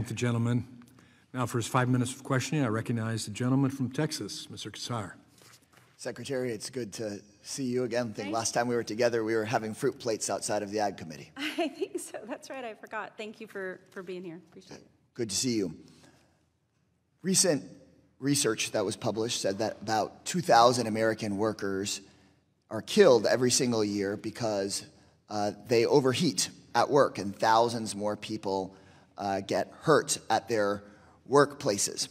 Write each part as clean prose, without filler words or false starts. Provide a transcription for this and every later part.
Thank the gentleman. Now for his 5 minutes of questioning, I recognize the gentleman from Texas, Mr. Casar. Secretary, it's good to see you again. I think last time we were together, we were having fruit plates outside of the Ag Committee. I think so. That's right. I forgot. Thank you for being here. Appreciate it. Good to see you. Recent research that was published said that about 2,000 American workers are killed every single year because they overheat at work, and thousands more people get hurt at their workplaces.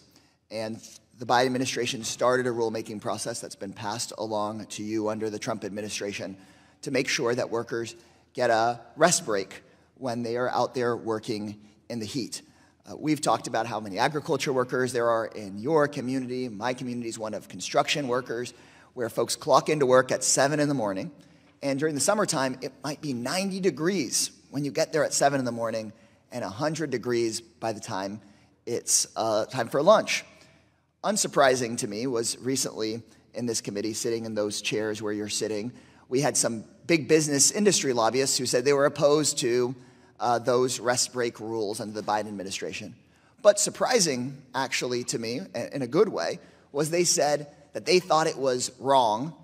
And the Biden administration started a rulemaking process that's been passed along to you under the Trump administration to make sure that workers get a rest break when they are out there working in the heat. We've talked about how many agriculture workers there are in your community. My community is one of construction workers, where folks clock into work at 7 in the morning. And during the summertime, it might be 90 degrees when you get there at 7 in the morning and 100 degrees by the time it's time for lunch. Unsurprising to me was recently in this committee, sitting in those chairs where you're sitting, we had some big business industry lobbyists who said they were opposed to those rest break rules under the Biden administration. But surprising, actually, to me, in a good way, was they said that they thought it was wrong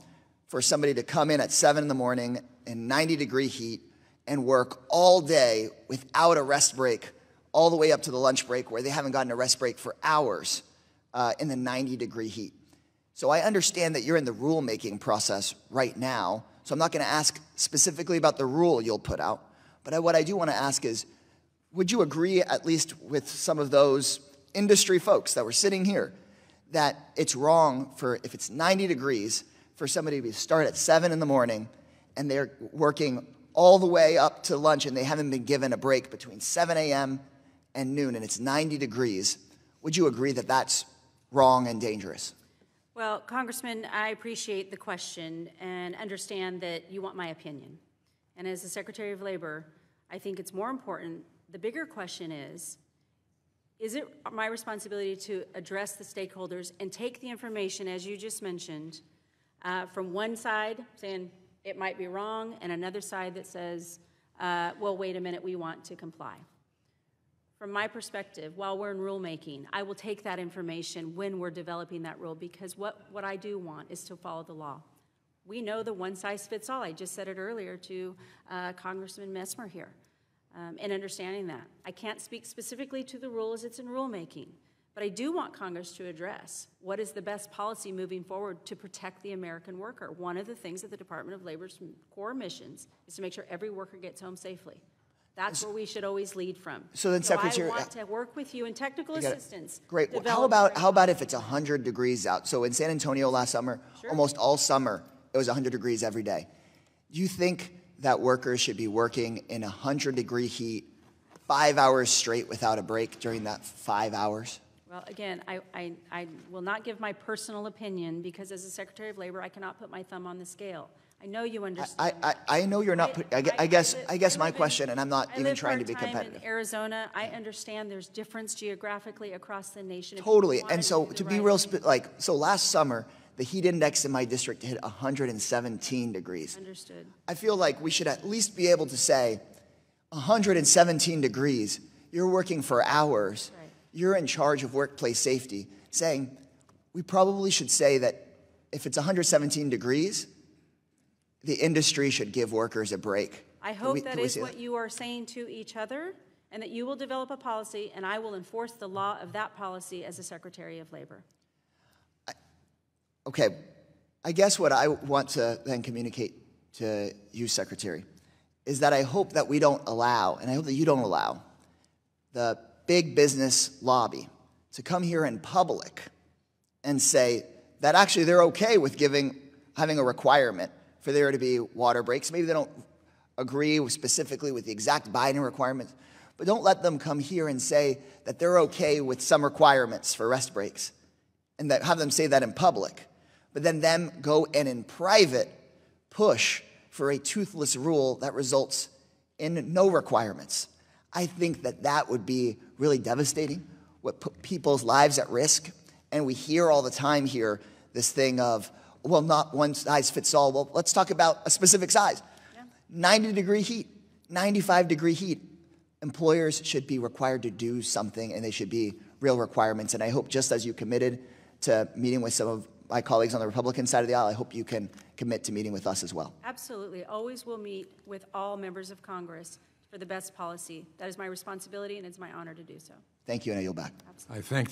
for somebody to come in at 7 in the morning in 90-degree heat and work all day without a rest break, all the way up to the lunch break, where they haven't gotten a rest break for hours in the 90-degree heat. So I understand that you're in the rulemaking process right now, so I'm not going to ask specifically about the rule you'll put out. But what I do want to ask is, would you agree, at least with some of those industry folks that were sitting here, that it's wrong for, if it's 90 degrees, for somebody to start at 7 in the morning and they're working all the way up to lunch and they haven't been given a break between 7 a.m. and noon and it's 90 degrees? Would you agree that that's wrong and dangerous? Well, Congressman, I appreciate the question and understand that you want my opinion. And as the Secretary of Labor, I think it's more important. The bigger question is it my responsibility to address the stakeholders and take the information, as you just mentioned, from one side saying it might be wrong and another side that says, well, wait a minute, we want to comply. From my perspective, while we're in rulemaking, I will take that information when we're developing that rule, because what I do want is to follow the law. We know the one-size-fits-all. I just said it earlier to Congressman Messmer here, in understanding that. I can't speak specifically to the rule as it's in rulemaking, but I do want Congress to address what is the best policy moving forward to protect the American worker. One of the things that the Department of Labor's core missions is to make sure every worker gets home safely. That's where we should always lead from. So then, Secretary, I want to work with you in technical assistance. Great. Well, how about if it's 100 degrees out? So in San Antonio last summer, almost all summer, it was 100 degrees every day. Do you think that workers should be working in 100-degree heat 5 hours straight without a break during that 5 hours? Well, again, I will not give my personal opinion, because as a Secretary of Labor, I cannot put my thumb on the scale. I know you understand. I know you're not. I guess my question, and I'm not even trying to be competitive. In Arizona, I understand there's difference geographically across the nation. Totally. And so to be real, so last summer, the heat index in my district hit 117 degrees. Understood. I feel like we should at least be able to say 117 degrees, you're working for hours, right. You're in charge of workplace safety, saying we probably should say that if it's 117 degrees, the industry should give workers a break. I hope that is what you are saying to each other, and that you will develop a policy, and I will enforce the law of that policy as a Secretary of Labor. Okay, I guess what I want to then communicate to you, Secretary, is that I hope that we don't allow, and I hope that you don't allow, the big business lobby to come here in public and say that actually they're okay with having a requirement for there to be water breaks. Maybe they don't agree specifically with the exact Biden requirements, but don't let them come here and say that they're okay with some requirements for rest breaks, and that have them say that in public, but then them go and in private push for a toothless rule that results in no requirements. I think that that would be really devastating, would put people's lives at risk. And we hear all the time here this thing of, well, not one size fits all. Well, let's talk about a specific size. 90-degree heat, 95-degree heat. employers should be required to do something, and they should be real requirements. And I hope, just as you committed to meeting with some of my colleagues on the Republican side of the aisle, I hope you can commit to meeting with us as well. Absolutely. Always will meet with all members of Congress for the best policy. That is my responsibility, and it's my honor to do so. Thank you, and I yield back. Absolutely. I thank